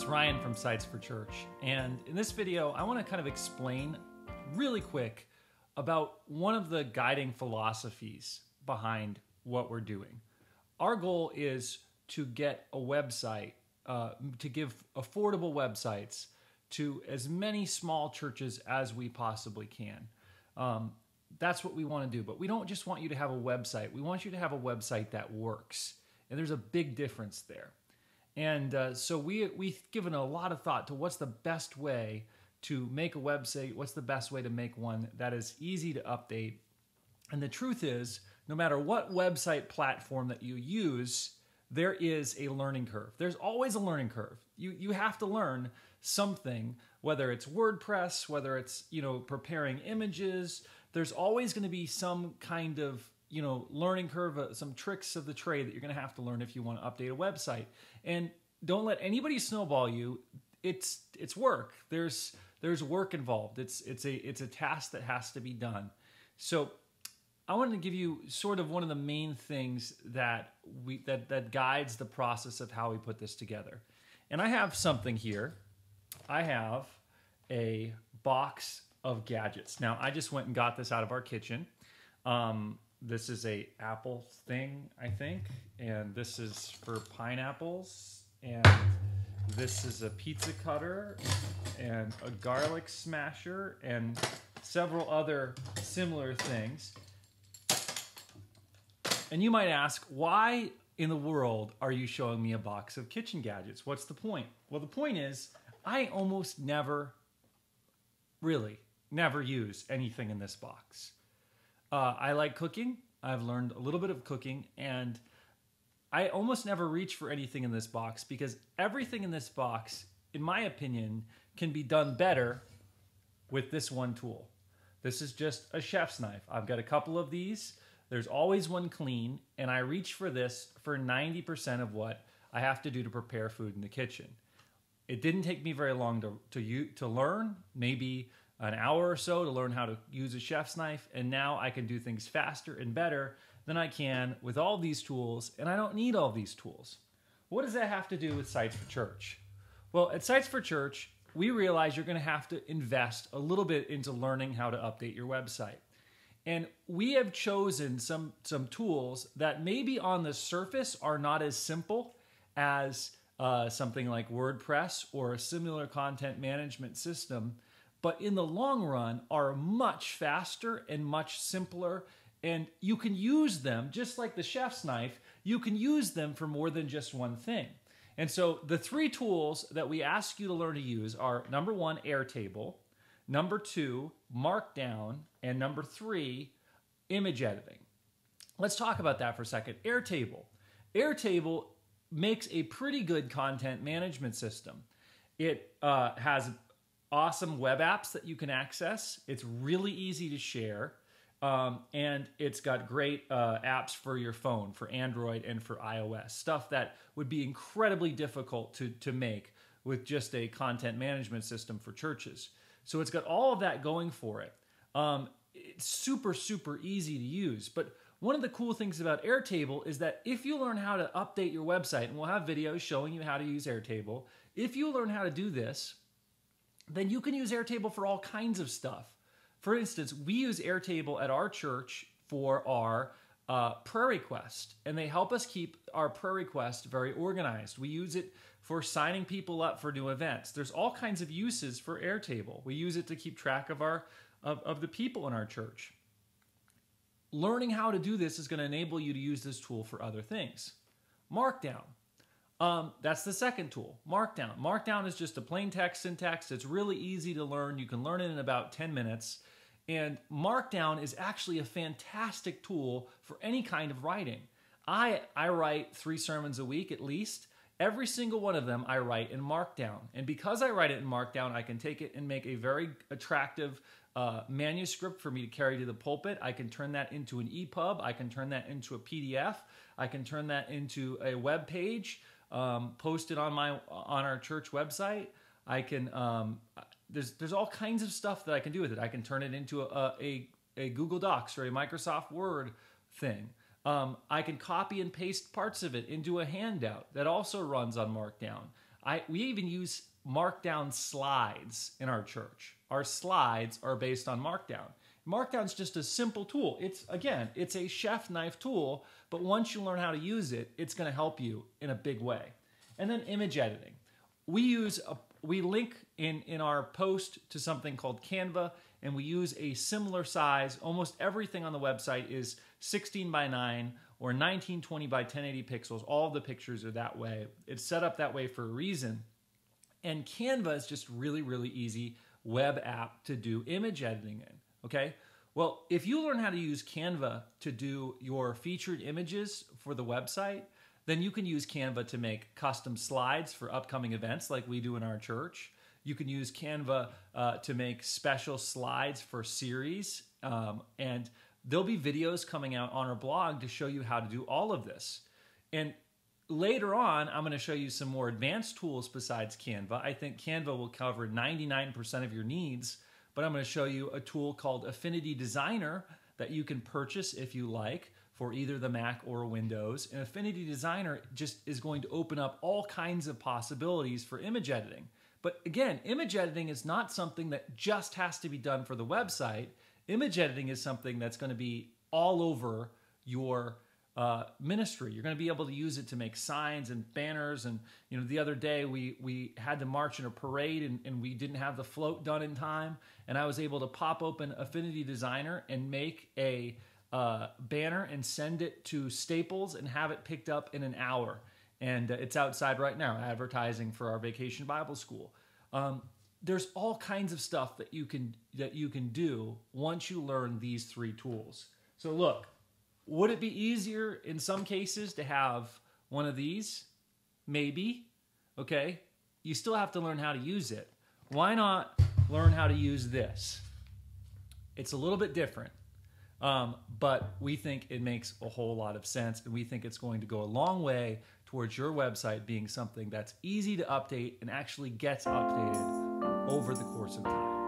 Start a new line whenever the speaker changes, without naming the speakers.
it's Ryan from Sitesfor.church, and in this video I want to kind of explain really quick about one of the guiding philosophies behind what we're doing. Our goal is to get a website, to give affordable websites to as many small churches as we possibly can. That's what we want to do, but we don't just want you to have a website. We want you to have a website that works, and there's a big difference there. And so we've given a lot of thought to what's the best way to make a website, what's the best way to make one that is easy to update. And the truth is, no matter what website platform that you use, there is a learning curve. There's always a learning curve. You have to learn something, whether it's WordPress, whether it's, preparing images. There's always going to be some kind of learning curve, some tricks of the trade that you're going to have to learn if you want to update a website. And don't let anybody snowball you. It's work. There's work involved. It's a task that has to be done. So I wanted to give you sort of one of the main things that guides the process of how we put this together. And I have something here. I have a box of gadgets. Now, I just went and got this out of our kitchen. This is a apple thing, I think, and this is for pineapples, and this is a pizza cutter, and a garlic smasher, and several other similar things. And you might ask, why in the world are you showing me a box of kitchen gadgets? What's the point? Well, the point is, I almost never use anything in this box. I like cooking. I've learned a little bit of cooking, and I almost never reach for anything in this box because everything in this box, in my opinion, can be done better with this one tool. This is just a chef's knife. I've got a couple of these. There's always one clean, and I reach for this for 90% of what I have to do to prepare food in the kitchen. It didn't take me very long to learn, maybe an hour or so to learn how to use a chef's knife, and now I can do things faster and better than I can with all these tools, and I don't need all these tools. What does that have to do with Sitesfor.church? Well, at Sitesfor.church, we realize you're going to have to invest a little bit into learning how to update your website. And we have chosen some tools that maybe on the surface are not as simple as something like WordPress or a similar content management system, but in the long run are much faster and much simpler, and you can use them, just like the chef's knife, you can use them for more than just one thing. And so the three tools that we ask you to learn to use are, number one, Airtable, number two, Markdown, and number three, image editing. Let's talk about that for a second. Airtable. Airtable makes a pretty good content management system. It has awesome web apps that you can access. It's really easy to share. And it's got great apps for your phone, for Android and for iOS. Stuff that would be incredibly difficult to make with just a content management system for churches. So it's got all of that going for it. It's super, super easy to use. But one of the cool things about Airtable is that if you learn how to update your website, and we'll have videos showing you how to use Airtable, if you learn how to do this, then you can use Airtable for all kinds of stuff. For instance, we use Airtable at our church for our prayer request, and they help us keep our prayer request very organized. We use it for signing people up for new events. There's all kinds of uses for Airtable. We use it to keep track of the people in our church. Learning how to do this is going to enable you to use this tool for other things. Markdown. That's the second tool, Markdown. Markdown is just a plain text syntax. It's really easy to learn. You can learn it in about 10 minutes. And Markdown is actually a fantastic tool for any kind of writing. I write 3 sermons a week at least. Every single one of them I write in Markdown. And because I write it in Markdown, I can take it and make a very attractive manuscript for me to carry to the pulpit. I can turn that into an EPUB. I can turn that into a PDF. I can turn that into a web page. Posted on our church website. I can there's all kinds of stuff that I can do with it. I can turn it into a Google Docs or a Microsoft Word thing. I can copy and paste parts of it into a handout that also runs on Markdown. We even use Markdown slides in our church. Our slides are based on Markdown. Markdown's just a simple tool. It's a chef knife tool, but once you learn how to use it, it's going to help you in a big way. And then image editing. We link in our post to something called Canva, and we use a similar size. Almost everything on the website is 16 by 9 or 1920 by 1080 pixels. All the pictures are that way. It's set up that way for a reason. And Canva is just really, really easy web app to do image editing in, okay? Well, if you learn how to use Canva to do your featured images for the website, then you can use Canva to make custom slides for upcoming events like we do in our church. You can use Canva to make special slides for series, and there'll be videos coming out on our blog to show you how to do all of this. And later on, I'm going to show you some more advanced tools besides Canva. I think Canva will cover 99% of your needs, but I'm going to show you a tool called Affinity Designer that you can purchase if you like for either the Mac or Windows. And Affinity Designer just is going to open up all kinds of possibilities for image editing. But again, image editing is not something that just has to be done for the website. Image editing is something that's going to be all over your ministry. You're going to be able to use it to make signs and banners. And the other day we had to march in a parade and we didn't have the float done in time. And I was able to pop open Affinity Designer and make a banner and send it to Staples and have it picked up in an hour. And it's outside right now, advertising for our Vacation Bible School. There's all kinds of stuff that you can do once you learn these three tools. So look, would it be easier in some cases to have one of these? Maybe. Okay. You still have to learn how to use it. Why not learn how to use this? It's a little bit different. But we think it makes a whole lot of sense, and we think it's going to go a long way towards your website being something that's easy to update and actually gets updated over the course of time.